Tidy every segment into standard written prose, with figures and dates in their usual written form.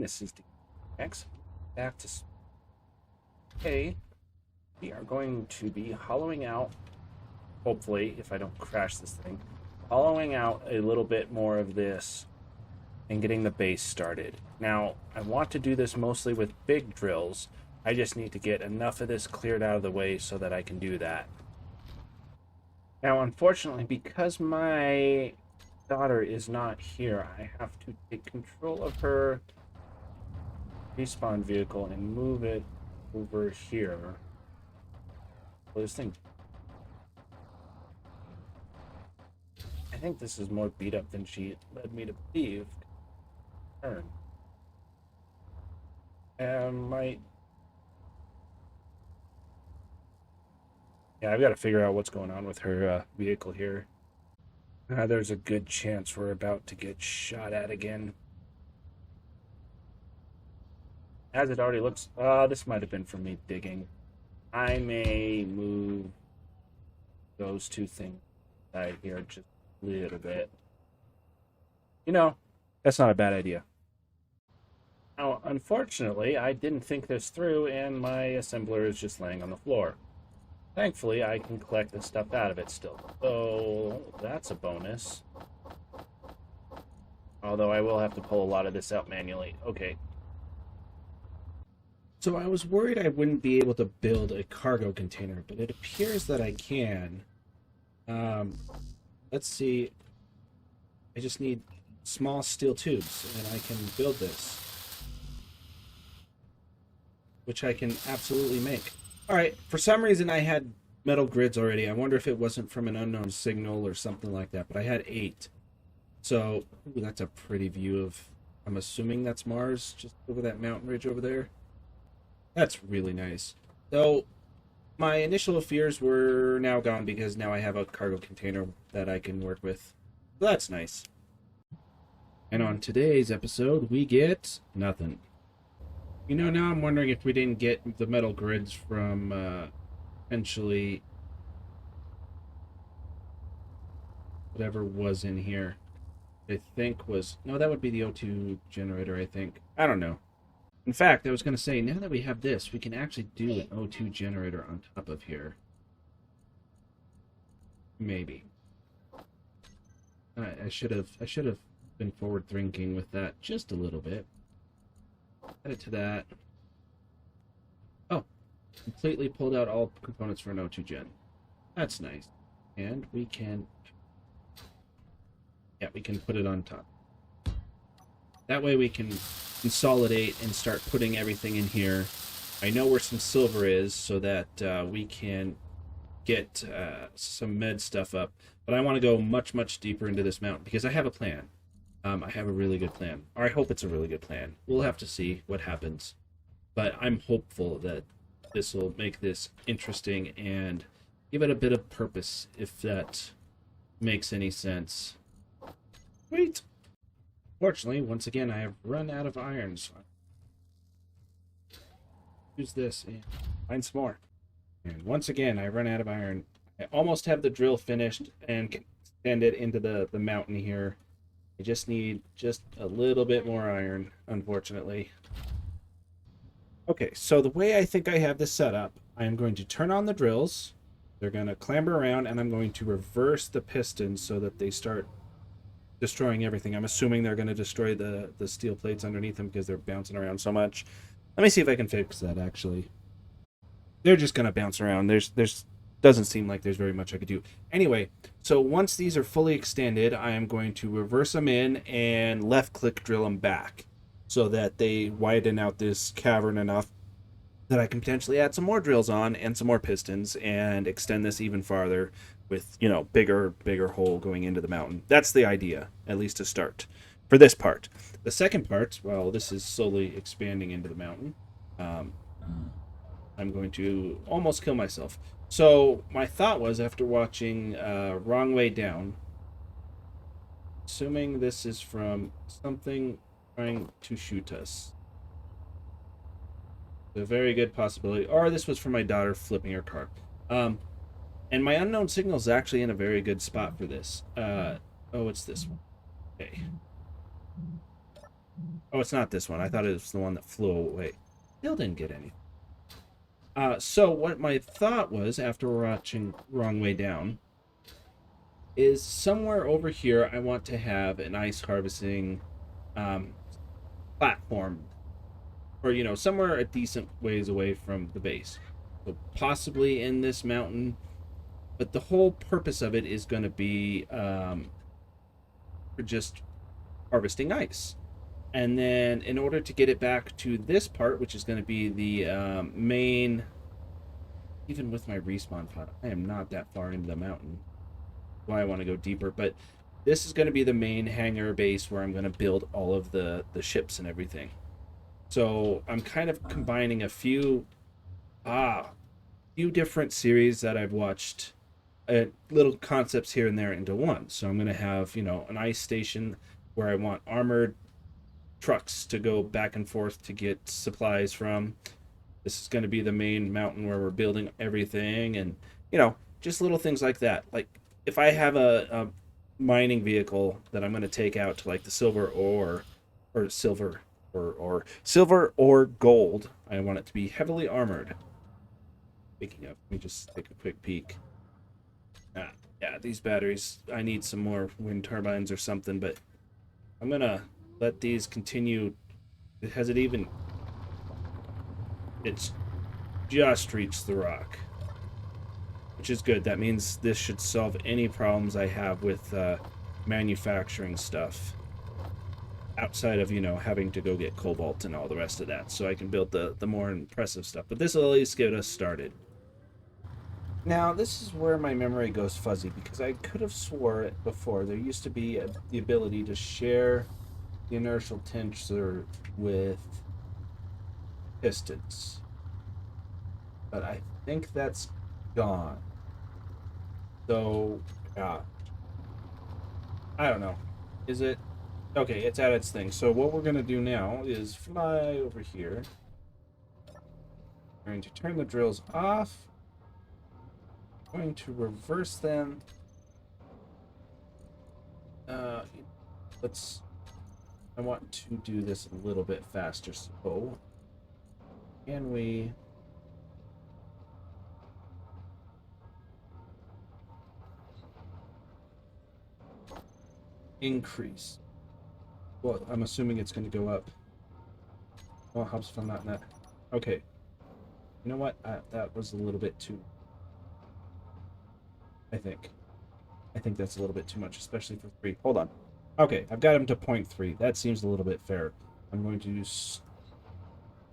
this is the excellent. Back to okay. We are going to be hollowing out, hopefully, if I don't crash this thing, hollowing out a little bit more of this and getting the base started. Now, I want to do this mostly with big drills. I just need to get enough of this cleared out of the way so that I can do that. Now, unfortunately, because my daughter is not here, I have to take control of her respawn vehicle and move it over here. Well, this thing, I think this is more beat up than she led me to believe. Turn. Yeah, I've got to figure out what's going on with her vehicle here. There's a good chance we're about to get shot at again. As it already looks, this might have been from me digging. I may move those two things right here just a little bit. You know, that's not a bad idea. Now, unfortunately, I didn't think this through, and my assembler is just laying on the floor. Thankfully, I can collect the stuff out of it still. So, that's a bonus. Although I will have to pull a lot of this out manually. Okay. So I was worried I wouldn't be able to build a cargo container, but it appears that I can. Let's see. I just need small steel tubes, and I can build this. Which I can absolutely make. Alright, for some reason I had metal grids already. I wonder if it wasn't from an unknown signal or something like that, but I had 8. So, ooh, that's a pretty view of, I'm assuming that's Mars, just over that mountain ridge over there. That's really nice. Though, my initial fears were now gone because now I have a cargo container that I can work with. So that's nice. And on today's episode, we get nothing. You know, now I'm wondering if we didn't get the metal grids from, potentially, whatever was in here. I think was, no, that would be the O2 generator, I think. I don't know. In fact, I was going to say, now that we have this, we can actually do an O2 generator on top of here. Maybe. I should have been forward thinking with that just a little bit. Add it to that. Oh, completely pulled out all components for an O2 gen. That's nice. And we can, yeah, we can put it on top. That way we can consolidate and start putting everything in here. I know where some silver is so that we can get some med stuff up. But I want to go much, much deeper into this mountain because I have a plan. I have a really good plan. Or I hope it's a really good plan. We'll have to see what happens. But I'm hopeful that this will make this interesting and give it a bit of purpose, if that makes any sense. Wait! Fortunately, once again, I have run out of iron, so use this and find some more. And once again, I run out of iron. I almost have the drill finished and can extend it into the mountain here. I just need just a little bit more iron, unfortunately. Okay, so the way I think I have this set up, I am going to turn on the drills. They're going to clamber around, and I'm going to reverse the pistons so that they start destroying everything. I'm assuming they're going to destroy the steel plates underneath them because they're bouncing around so much. Let me see if I can fix that, actually. They're just going to bounce around. There's doesn't seem like there's very much I could do. Anyway, so once these are fully extended, I am going to reverse them in and left-click drill them back so that they widen out this cavern enough that I can potentially add some more drills on and some more pistons and extend this even farther with, you know, bigger hole going into the mountain. That's the idea, at least to start, for this part. The second part, well, this is slowly expanding into the mountain. I'm going to almost kill myself. So my thought was, after watching Wrong Way Down, assuming this is from something trying to shoot us, a very good possibility, or this was from my daughter flipping her car. And my unknown signal is actually in a very good spot for this. Oh, it's this one. Okay. Oh, it's not this one. I thought it was the one that flew away. Still didn't get any. So what my thought was after watching Wrong Way Down is somewhere over here I want to have an ice harvesting um, platform, or somewhere a decent ways away from the base. So possibly in this mountain, but the whole purpose of it is going to be for just harvesting ice. And then in order to get it back to this part, which is going to be the main, even with my respawn pod, I am not that far into the mountain. Why I want to go deeper, but this is going to be the main hangar base where I'm going to build all of the ships and everything. So I'm kind of combining a few different series that I've watched, little concepts here and there into one. So I'm going to have, an ice station where I want armored trucks to go back and forth to get supplies from. This is going to be the main mountain where we're building everything, and just little things like that. Like if I have a mining vehicle that I'm going to take out to like the silver ore, or silver or gold, I want it to be heavily armored. Speaking of, let me just take a quick peek. Yeah, these batteries, I need some more wind turbines or something, but I'm gonna let these continue. Has it even... It's just reached the rock, which is good. That means this should solve any problems I have with manufacturing stuff outside of, having to go get cobalt and all the rest of that, so I can build the more impressive stuff. But this will at least get us started. Now, this is where my memory goes fuzzy, because I could have swore it before. There used to be the ability to share the inertial tensor with pistons, but I think that's gone. So, I don't know. Is it? Okay, it's at its thing. So what we're going to do now is fly over here. We're going to turn the drills off. Going to reverse them. I want to do this a little bit faster. So, can we... increase? Well, I'm assuming it's going to go up. Well, helps if I'm not in that. Okay. You know what? That was a little bit too... I think that's a little bit too much, especially for 3. Hold on. Okay, I've got him to 0.3. That seems a little bit fair. I'm going to use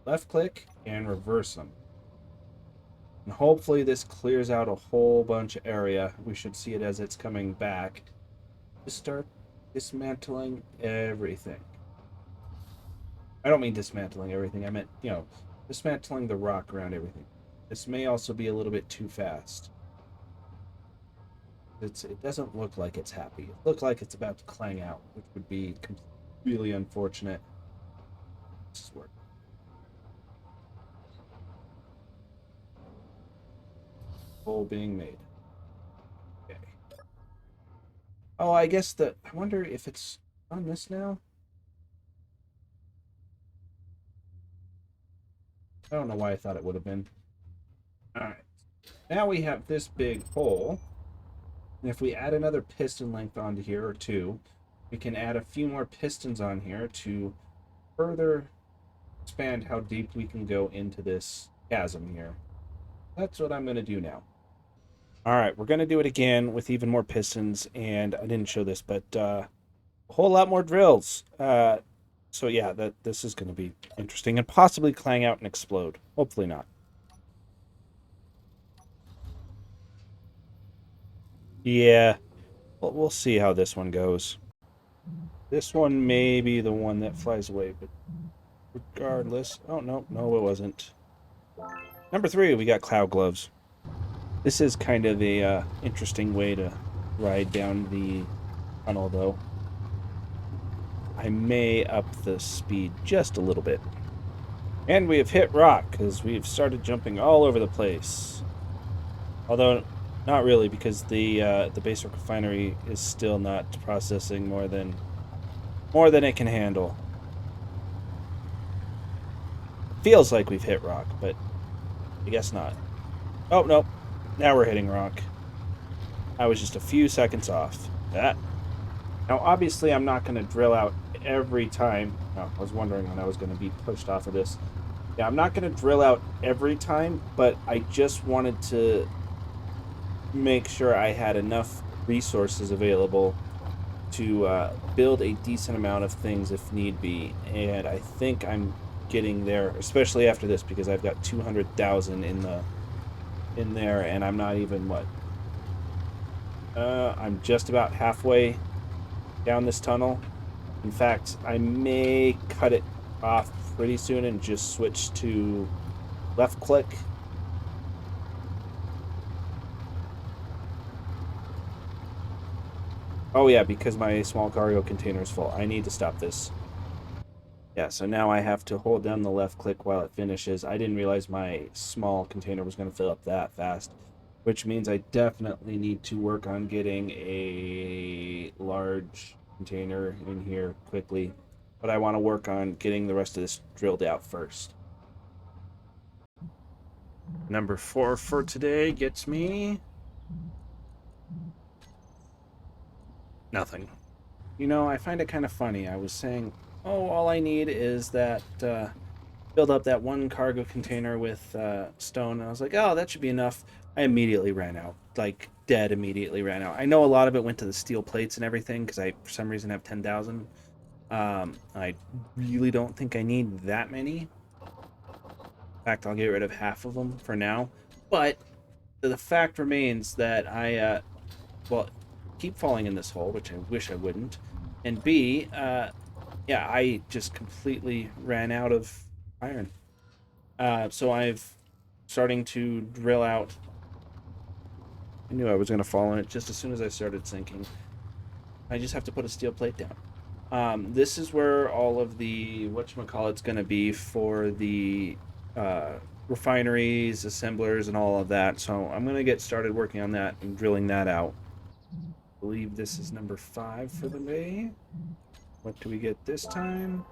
left click and reverse them. And hopefully this clears out a whole bunch of area. We should see it as it's coming back. Just start dismantling everything. I don't mean dismantling everything. I meant, dismantling the rock around everything. This may also be a little bit too fast. It doesn't look like it's happy. It looks like it's about to clang out, which would be really unfortunate. This is working. Hole being made. Okay. Oh, I guess I wonder if it's on this now. I don't know why I thought it would have been. Alright. Now we have this big hole. And if we add another piston length onto here, or 2, we can add a few more pistons on here to further expand how deep we can go into this chasm here. That's what I'm going to do now. Alright, we're going to do it again with even more pistons, and I didn't show this, but a whole lot more drills. So yeah, this is going to be interesting, and possibly clang out and explode. Hopefully not. Yeah, we'll see how this one goes. This one may be the one that flies away, but regardless... Oh, no, it wasn't. Number 3, we got cloud gloves. This is kind of a interesting way to ride down the tunnel, though. I may up the speed just a little bit. And we have hit rock, because we've started jumping all over the place. Although... not really, because the basic refinery is still not processing more than it can handle. feels like we've hit rock, but I guess not. Oh, no. Now we're hitting rock. I was just a few seconds off. That. Now, obviously, I'm not going to drill out every time. Oh, I was wondering when I was going to be pushed off of this. Yeah, I'm not going to drill out every time, but I just wanted to make sure I had enough resources available to build a decent amount of things if need be. And I think I'm getting there, especially after this, because I've got 200,000 in there, and I'm not even what? I'm just about halfway down this tunnel. In fact, I may cut it off pretty soon and just switch to left click. Oh yeah, because my small cargo container is full. I need to stop this. Yeah, so now I have to hold down the left click while it finishes. I didn't realize my small container was going to fill up that fast, which means I definitely need to work on getting a large container in here quickly. But I want to work on getting the rest of this drilled out first. Number 4 for today gets me nothing. You know, I find it kind of funny. I was saying, oh, all I need is that, build up that one cargo container with stone. And I was like, oh, that should be enough. I immediately ran out. Like, dead immediately ran out. I know a lot of it went to the steel plates and everything, because I, for some reason, have 10,000. I really don't think I need that many. In fact, I'll get rid of half of them for now. But the fact remains that I, well, keep falling in this hole, which I wish I wouldn't. And B, yeah, I just completely ran out of iron. So I've starting to drill out. I knew I was going to fall in it just as soon as I started sinking. I just have to put a steel plate down. This is where all of the whatchamacallit's going to be for the refineries, assemblers, and all of that. So I'm going to get started working on that and drilling that out. I believe this is number 5 for the day. What do we get this time?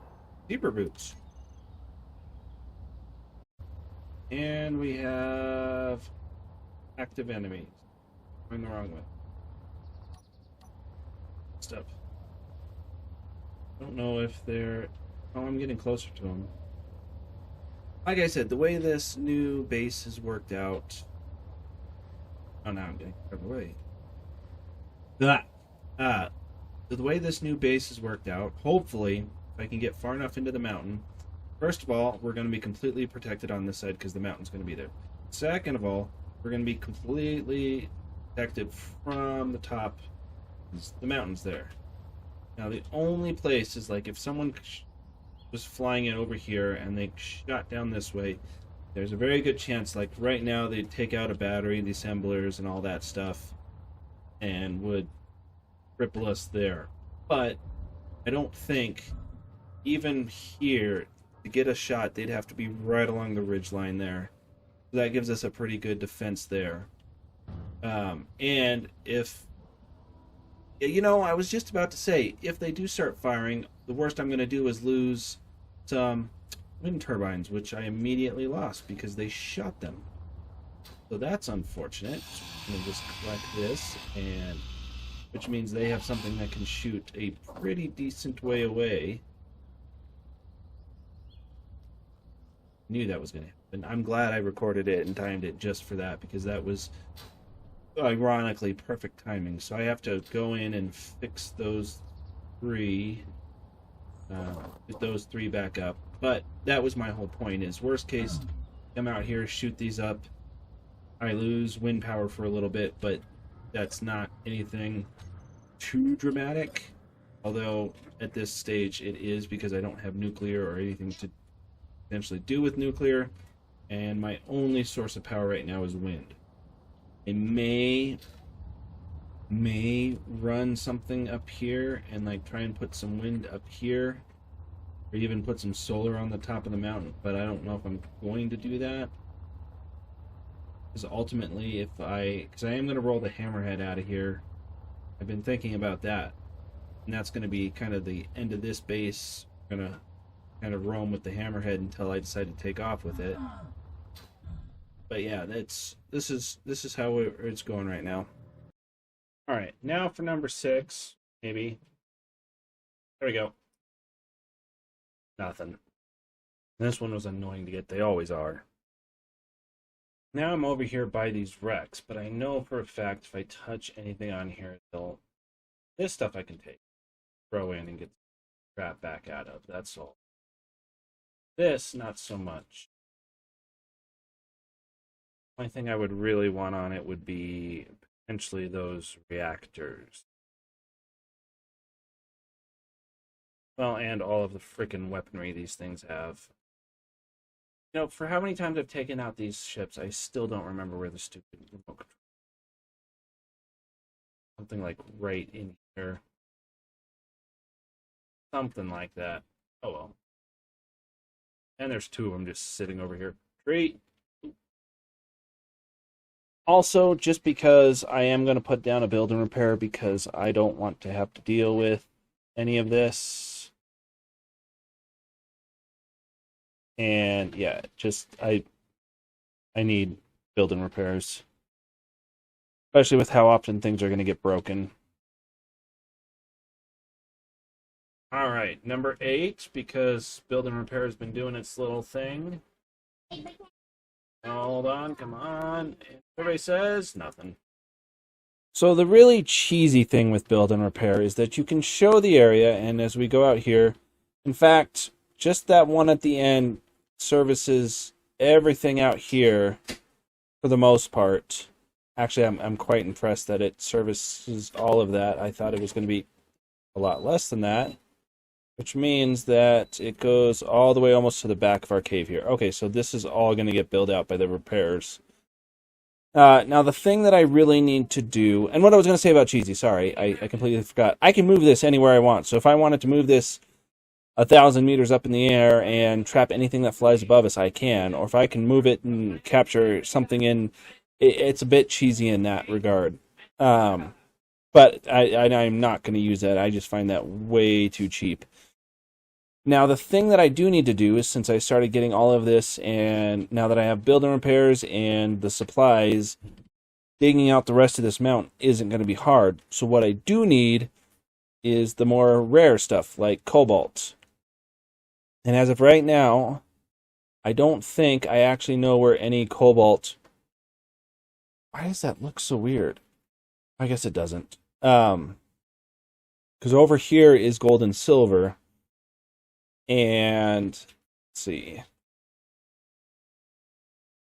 Zebra boots. And we have active enemies. Going the wrong way. Stuff. I don't know if they're... Oh, I'm getting closer to them. Like I said, the way this new base has worked out... Oh, now I'm getting further away. The way this new base has worked out, hopefully, if I can get far enough into the mountain, first of all, we're going to be completely protected on this side because the mountain's going to be there. Second of all, we're going to be completely protected from the top. The mountain's there. Now, the only place is, like, if someone was flying in over here and they shot down this way, there's a very good chance, like, right now, they'd take out a battery, the assemblers, and all that stuff, and would cripple us there. But I don't think, even here, to get a shot, they'd have to be right along the ridgeline there. So that gives us a pretty good defense there. And if... You know, I was just about to say, if they do start firing, the worst I'm going to do is lose some wind turbines, which I immediately lost because they shot them. So that's unfortunate. I'm going to just collect this, and which means they have something that can shoot a pretty decent way away. Knew that was going to happen. I'm glad I recorded it and timed it just for that, because that was ironically perfect timing. So I have to go in and fix those 3, get those 3 back up. But that was my whole point, is worst case, come out here, shoot these up. I lose wind power for a little bit, but that's not anything too dramatic. Although at this stage it is, because I don't have nuclear or anything to potentially do with nuclear, and my only source of power right now is wind. I may run something up here and like try and put some wind up here, or even put some solar on the top of the mountain, but I don't know if I'm going to do that, because ultimately because I am going to roll the hammerhead out of here. I've been thinking about that, and that's going to be kind of the end of this base. We're going to kind of roam with the hammerhead until I decide to take off with it. But yeah, this is how it's going right now. All right, now for number 6, maybe. There we go. Nothing. This one was annoying to get. They always are. Now I'm over here by these wrecks, but I know for a fact if I touch anything on here, this stuff I can take, throw in, and get crap back out of. That's all. This, not so much. Only thing I would really want on it would be potentially those reactors. Well, and all of the freaking weaponry these things have. You know, for how many times I've taken out these ships, I still don't remember where the stupid remote control. Something like right in here. Something like that. Oh well. And there's 2 of them just sitting over here. Great. Also, just because I am going to put down a build and repair because I don't want to have to deal with any of this. And yeah, just I need build and repairs. Especially with how often things are going to get broken. Alright, number 8, because build and repair has been doing its little thing. Hold on, come on. Everybody says nothing. So the really cheesy thing with build and repair is that you can show the area, and as we go out here, in fact, just that one at the end services everything out here for the most part. Actually, I'm quite impressed that it services all of that. I thought it was going to be a lot less than that, which means that it goes all the way almost to the back of our cave here. Okay, so this is all going to get built out by the repairs. Now, the thing that I really need to do, and what I was going to say about cheesy, sorry, I completely forgot. I can move this anywhere I want. So if I wanted to move this 1,000 meters up in the air and trap anything that flies above us, I can. Or if I can move it and capture something in, it's a bit cheesy in that regard. But I'm not going to use that. I just find that way too cheap. Now, the thing that I do need to do is, since I started getting all of this, and now that I have building repairs and the supplies, digging out the rest of this mountain isn't going to be hard. So what I do need is the more rare stuff, like cobalt. And as of right now, I don't think I actually know where any cobalt... Why does that look so weird? I guess it doesn't. Because over here is gold and silver. And let's see.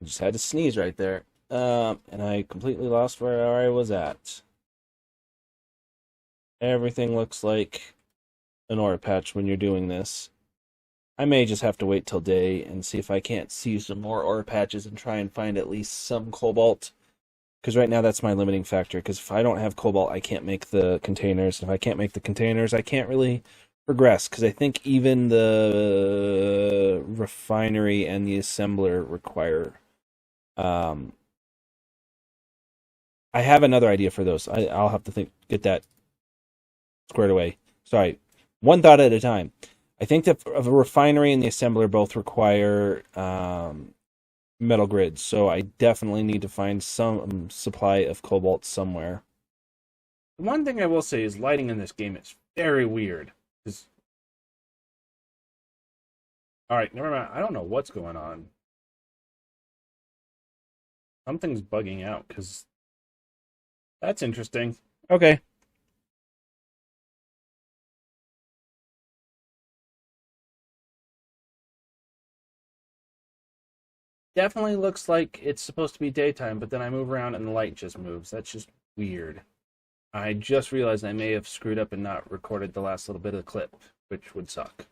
I just had to sneeze right there. And I completely lost where I was at. Everything looks like an ore patch when you're doing this. I may just have to wait till day and see if I can't see some more ore patches and try and find at least some cobalt. Because right now that's my limiting factor. Because if I don't have cobalt, I can't make the containers. If I can't make the containers, I can't really progress. Because I think even the refinery and the assembler require... I have another idea for those. I'll have to get that squared away. Sorry, one thought at a time. I think that a refinery and the assembler both require metal grids, so I definitely need to find some supply of cobalt somewhere. The one thing I will say is lighting in this game is very weird. Alright, never mind. I don't know what's going on. Something's bugging out, because that's interesting. Okay. Definitely looks like it's supposed to be daytime, but then I move around and the light just moves. That's just weird. I just realized I may have screwed up and not recorded the last little bit of the clip, which would suck.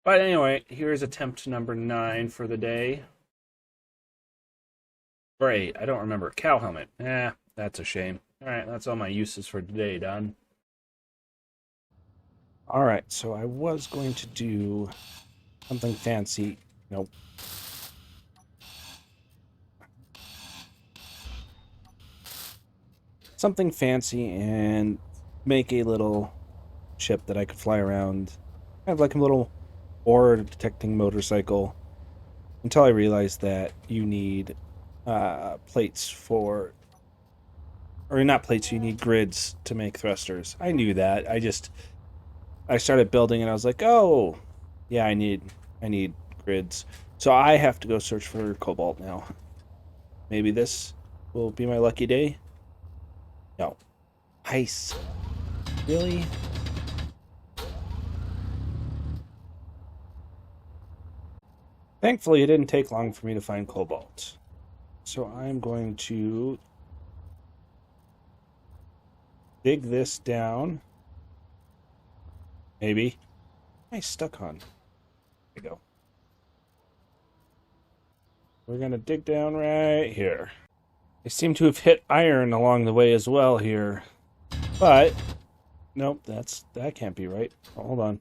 But anyway, here's attempt number 9 for the day. Or 8, I don't remember. Cow helmet. That's a shame. Alright, that's all my uses for today done. Alright, so I was going to do something fancy. Nope. Something fancy and make a little ship that I could fly around. Kind of like a little or detecting motorcycle until I realized that you need plates for, or not plates, you need grids to make thrusters. I knew that. I started building and I was like, oh, yeah, I need grids. So I have to go search for cobalt now. Maybe this will be my lucky day. No. Ice. Really? Thankfully, it didn't take long for me to find cobalt. So I'm going to dig this down. Maybe. I stuck on. There we go. We're going to dig down right here. I seem to have hit iron along the way as well here. But, nope, that can't be right. Hold on.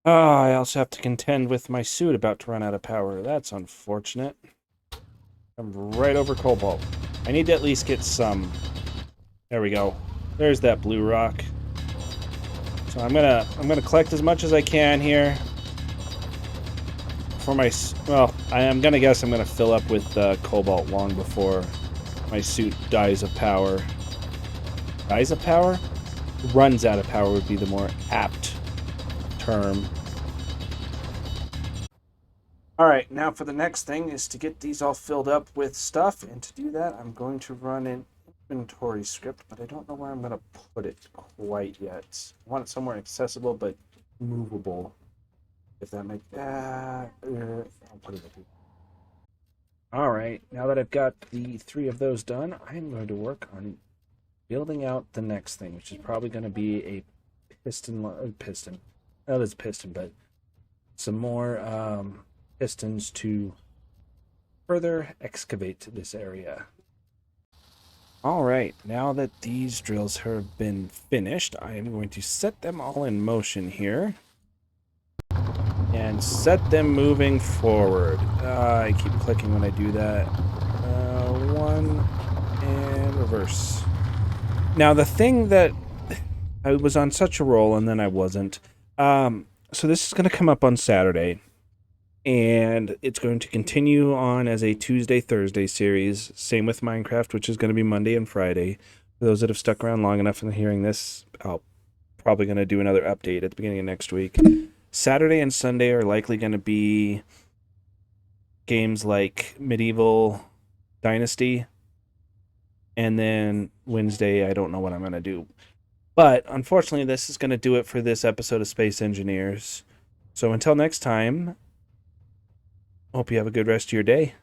I also have to contend with my suit about to run out of power. That's unfortunate. I'm right over cobalt. I need to at least get some. There we go. There's that blue rock. So I'm gonna collect as much as I can here. For my, well, I'm gonna guess I'm gonna fill up with cobalt long before my suit dies of power. Dies of power? Runs out of power would be the more apt term. Alright, now for the next thing is to get these all filled up with stuff, and to do that I'm going to run an inventory script, but I don't know where I'm going to put it quite yet. I want it somewhere accessible but movable. If that makes... I'll put it up here. Alright, now that I've got the 3 of those done, I'm going to work on building out the next thing, which is probably going to be a piston. Oh, there's a piston, but some more pistons to further excavate this area. Alright, now that these drills have been finished, I am going to set them all in motion here. And set them moving forward. I keep clicking when I do that. 1 and reverse. Now the thing that I was on such a roll and then I wasn't. So this is going to come up on Saturday. And it's going to continue on as a Tuesday-Thursday series. Same with Minecraft, which is going to be Monday and Friday. For those that have stuck around long enough and hearing this, I'll probably going to do another update at the beginning of next week. Saturday and Sunday are likely going to be games like Medieval Dynasty. And then Wednesday, I don't know what I'm going to do. But unfortunately, this is going to do it for this episode of Space Engineers. So until next time, hope you have a good rest of your day.